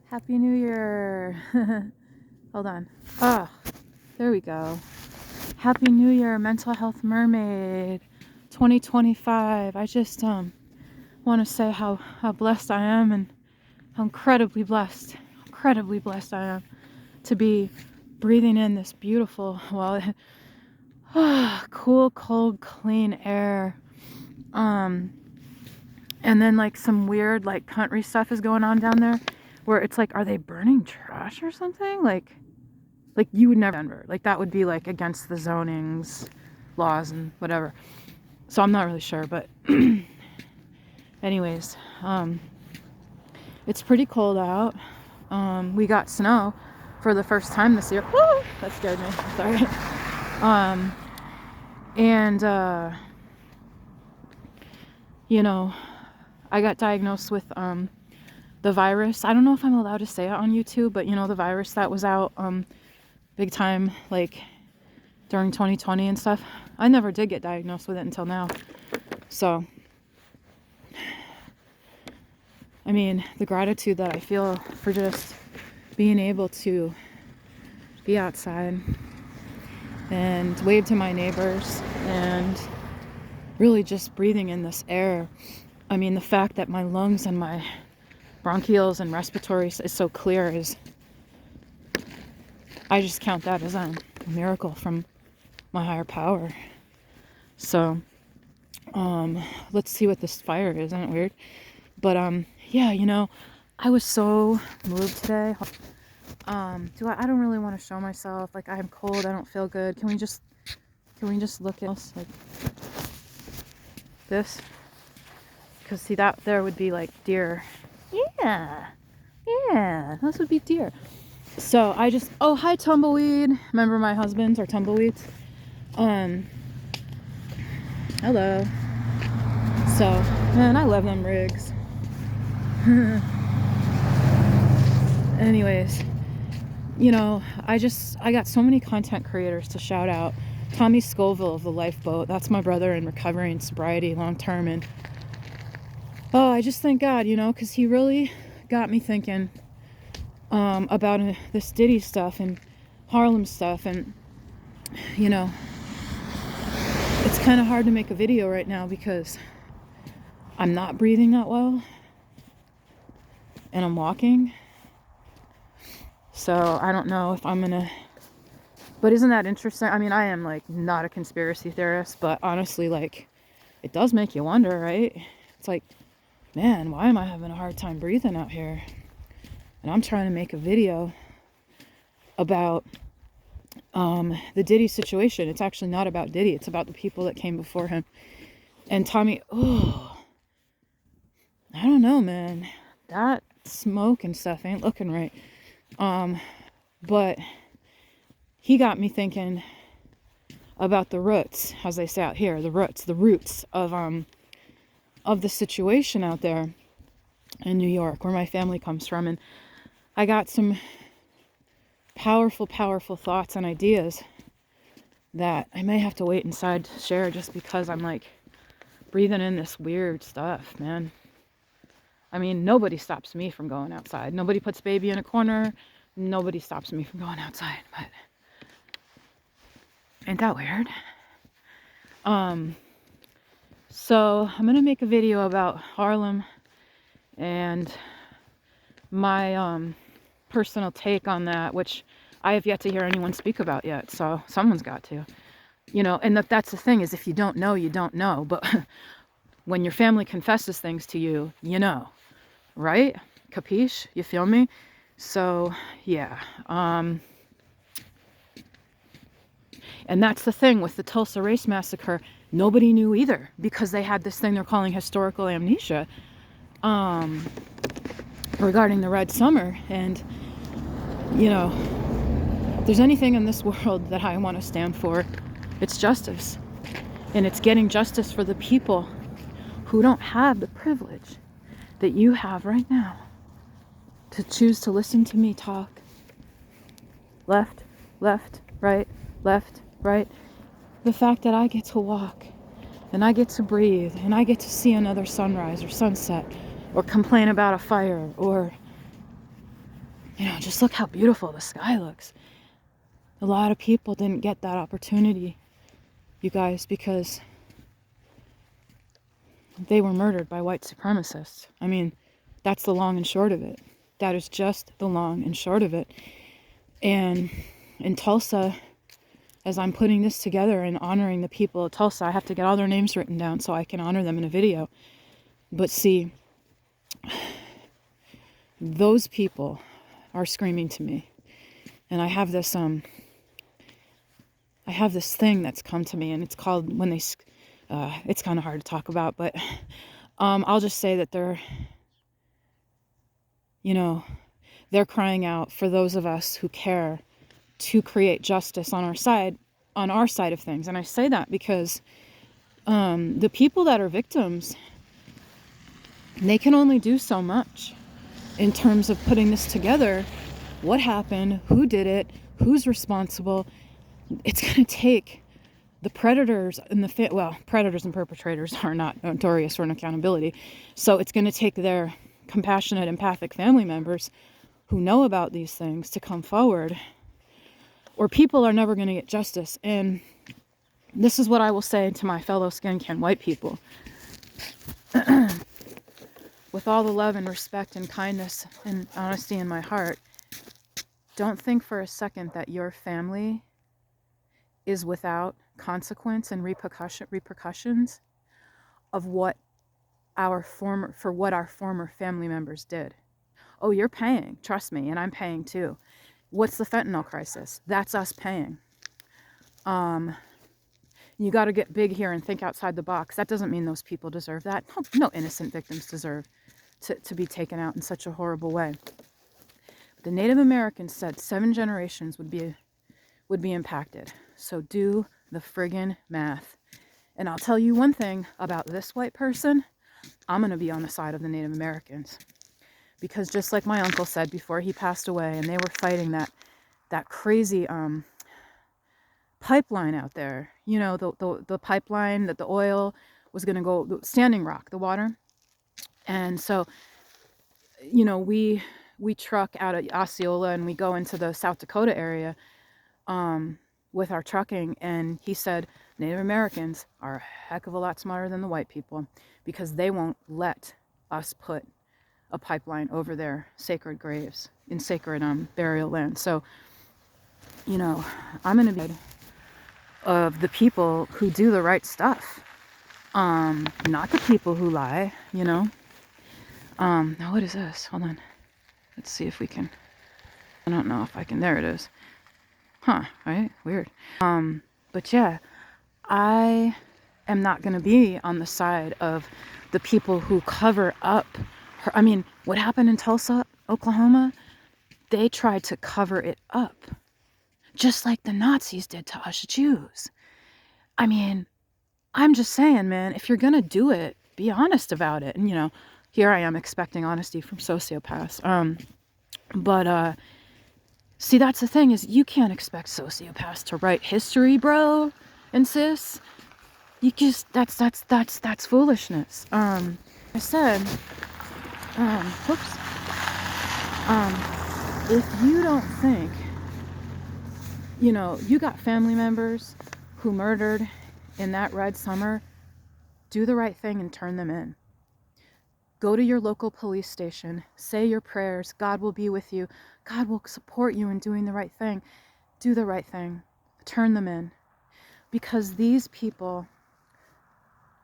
Happy New Year. Hold on. Oh, there we go. Happy New Year, Mental Health Mermaid 2025. I just want to say how blessed I am, and how incredibly blessed I am to be breathing in this beautiful, cool, cold, clean air. And then like some weird like country stuff is going on down there where it's like, are they burning trash or something? Like you would never Denver. Like that would be like against the zonings, laws and whatever. So I'm not really sure, but anyways, it's pretty cold out. We got snow for the first time this year. Woo! That scared me. Sorry. You know, I got diagnosed with the virus. I don't know if I'm allowed to say it on YouTube, but you know, the virus that was out big time like during 2020 and stuff. I never did get diagnosed with it until now. So I mean, the gratitude that I feel for just being able to be outside and wave to my neighbors and really just breathing in this air. I mean, the fact that my lungs and my bronchioles and respiratory is so clear is, I just count that as a miracle from my higher power. So, let's see what this fire is. Isn't it weird? But, yeah, you know, I was so moved today. I don't really want to show myself. Like, I'm cold. I don't feel good. Can we just look at this? Like, this? Because, see, that there would be, like, deer. Yeah, those would be deer. So, oh, hi, Tumbleweed. Remember my husbands are tumbleweeds? Hello. So, man, I love them rigs. Anyways, you know, I got so many content creators to shout out. Tommy Scoville of the Lifeboat, that's my brother in recovery and sobriety long term, and oh, I just thank God, you know, because he really got me thinking about this Diddy stuff and Harlem stuff, and you know, it's kind of hard to make a video right now because I'm not breathing that well and I'm walking. So I don't know if I'm gonna, but isn't that interesting? I mean, I am like not a conspiracy theorist, but honestly, like, it does make you wonder, right? It's like, man, why am I having a hard time breathing out here? And I'm trying to make a video about the Diddy situation. It's actually not about Diddy. It's about the people that came before him. And Tommy, oh, I don't know, man. That smoke and stuff ain't looking right. But he got me thinking about the roots, as they say out here, the roots of the situation out there in New York, where my family comes from. And I got some powerful thoughts and ideas that I may have to wait inside to share, just because I'm like breathing in this weird stuff, man. I mean, nobody stops me from going outside. Nobody puts baby in a corner. Nobody stops me from going outside, but ain't that weird? So I'm gonna make a video about Harlem and my personal take on that, which I have yet to hear anyone speak about yet. So someone's got to, you know. And that's the thing, is if you don't know, you don't know. But when your family confesses things to you, you know, right? Capiche? You feel me? So yeah. And that's the thing with the Tulsa Race Massacre. Nobody knew either, because they had this thing they're calling historical amnesia regarding the Red Summer. And, you know, if there's anything in this world that I want to stand for, it's justice. And it's getting justice for the people who don't have the privilege that you have right now to choose to listen to me talk. Left, right, left, right. The fact that I get to walk and I get to breathe and I get to see another sunrise or sunset, or complain about a fire, or Just look how beautiful the sky looks. A lot of people didn't get that opportunity, you guys, because they were murdered by white supremacists. I mean, that's the long and short of it. That is just the long and short of it. And in Tulsa, as I'm putting this together and honoring the people of Tulsa, I have to get all their names written down so I can honor them in a video. But see, those people are screaming to me. And I have this thing that's come to me, and it's called when they it's kind of hard to talk about, but I'll just say that they're crying out for those of us who care to create justice on our side of things. And I say that because the people that are victims, they can only do so much in terms of putting this together. What happened? Who did it? Who's responsible? It's going to take the predators and predators and perpetrators are not notorious for an accountability. So it's going to take their compassionate, empathic family members who know about these things to come forward, or people are never going to get justice. And this is what I will say to my fellow skin-can white people. With all the love and respect and kindness and honesty in my heart, don't think for a second that your family is without consequence and repercussions of what our former family members did. Oh, you're paying, trust me, and I'm paying too. What's the fentanyl crisis? That's us paying. You got to get big here and think outside the box. That doesn't mean those people deserve that. No innocent victims deserve to be taken out in such a horrible way. The Native Americans said 7 generations would be impacted. So do the friggin' math. And I'll tell you one thing about this white person. I'm going to be on the side of the Native Americans. Because just like my uncle said before he passed away, and they were fighting that crazy pipeline out there. The pipeline that the oil was going to go, Standing Rock, the water. And so, we truck out of Osceola and we go into the South Dakota area with our trucking. And he said, Native Americans are a heck of a lot smarter than the white people because they won't let us put a pipeline over their sacred graves in sacred burial land. So, I'm going to be of the people who do the right stuff, not the people who lie, Now what is this? Hold on. Let's see if we can. I don't know if I can. There it is. Huh, right? Weird. But yeah, I am not going to be on the side of the people who cover up her. I mean, what happened in Tulsa, Oklahoma? They tried to cover it up, just like the Nazis did to us Jews. I mean, I'm just saying, man, if you're going to do it, be honest about it. And, here I am expecting honesty from sociopaths. But see, that's the thing, is you can't expect sociopaths to write history, bro and sis. You just, that's foolishness. I said, whoops. If you don't think, you got family members who murdered in that red summer, do the right thing and turn them in. Go to your local police station, say your prayers, God will be with you, God will support you in doing the right thing. Do the right thing, turn them in. Because these people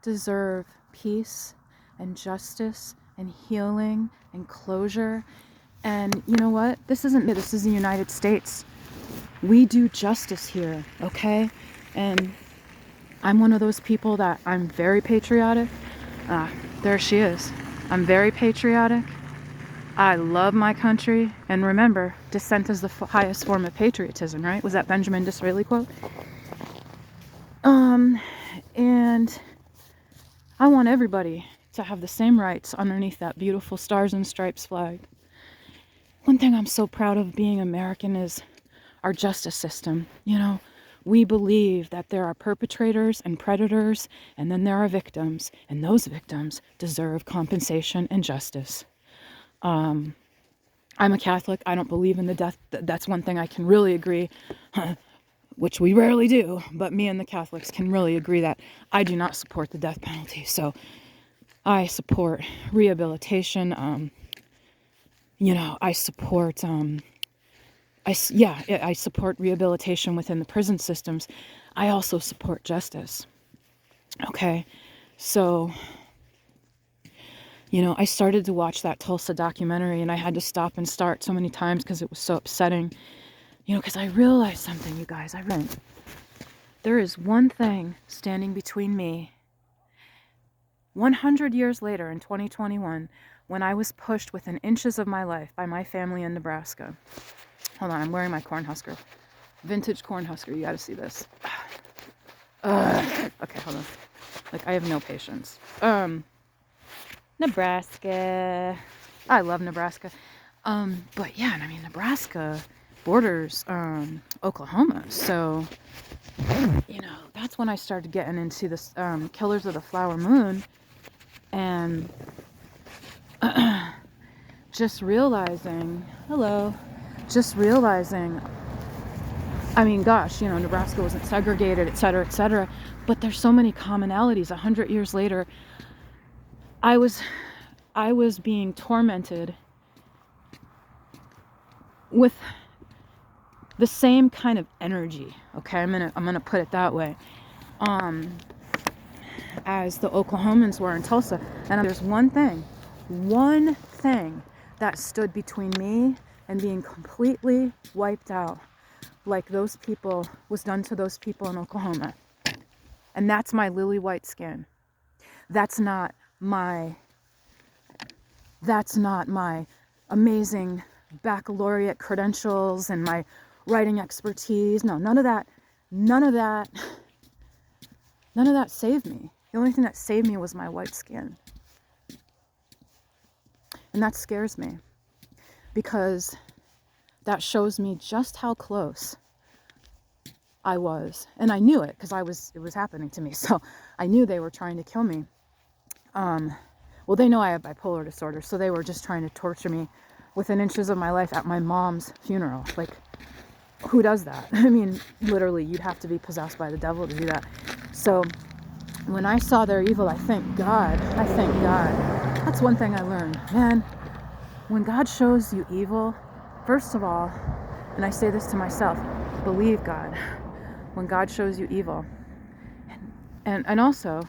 deserve peace and justice and healing and closure. And you know what? This is the United States. We do justice here, okay? And I'm one of those people that I'm very patriotic. There she is. I'm very patriotic. I love my country. And remember, dissent is the highest form of patriotism, right? Was that Benjamin Disraeli quote? And I want everybody to have the same rights underneath that beautiful stars and stripes flag. One thing I'm so proud of being American is our justice system. We believe that there are perpetrators and predators, and then there are victims, and those victims deserve compensation and justice. I'm a Catholic. I don't believe in the death. That's one thing I can really agree, which we rarely do, but me and the Catholics can really agree that I do not support the death penalty. So I support rehabilitation. I support, I support rehabilitation within the prison systems. I also support justice. Okay. So, I started to watch that Tulsa documentary, and I had to stop and start so many times because it was so upsetting. Because I realized something, you guys. There is one thing standing between me 100 years later in 2021, when I was pushed within inches of my life by my family in Nebraska. Hold on, I'm wearing my Cornhusker. Vintage Cornhusker, you gotta see this. Okay, hold on. Like, I have no patience. Nebraska. I love Nebraska. But yeah, I mean, Nebraska borders Oklahoma. So, that's when I started getting into this Killers of the Flower Moon. And just realizing, I mean, gosh, Nebraska wasn't segregated, et cetera, but there's so many commonalities. 100 years later, I was being tormented with the same kind of energy. Okay, I'm gonna put it that way. As the Oklahomans were in Tulsa, and there's one thing that stood between me and being completely wiped out, like those people was done to those people in Oklahoma, and that's my lily white skin. That's not my amazing baccalaureate credentials and my writing expertise. No, none of that saved me. The only thing that saved me was my white skin. And that scares me, because that shows me just how close I was. And I knew it because it was happening to me. So I knew they were trying to kill me. Well, they know I have bipolar disorder, so they were just trying to torture me within inches of my life at my mom's funeral. Like, who does that? I mean, literally, you'd have to be possessed by the devil to do that. So when I saw their evil, I thank God. That's one thing I learned. Man, when God shows you evil, first of all, and I say this to myself, believe God. When God shows you evil. And also,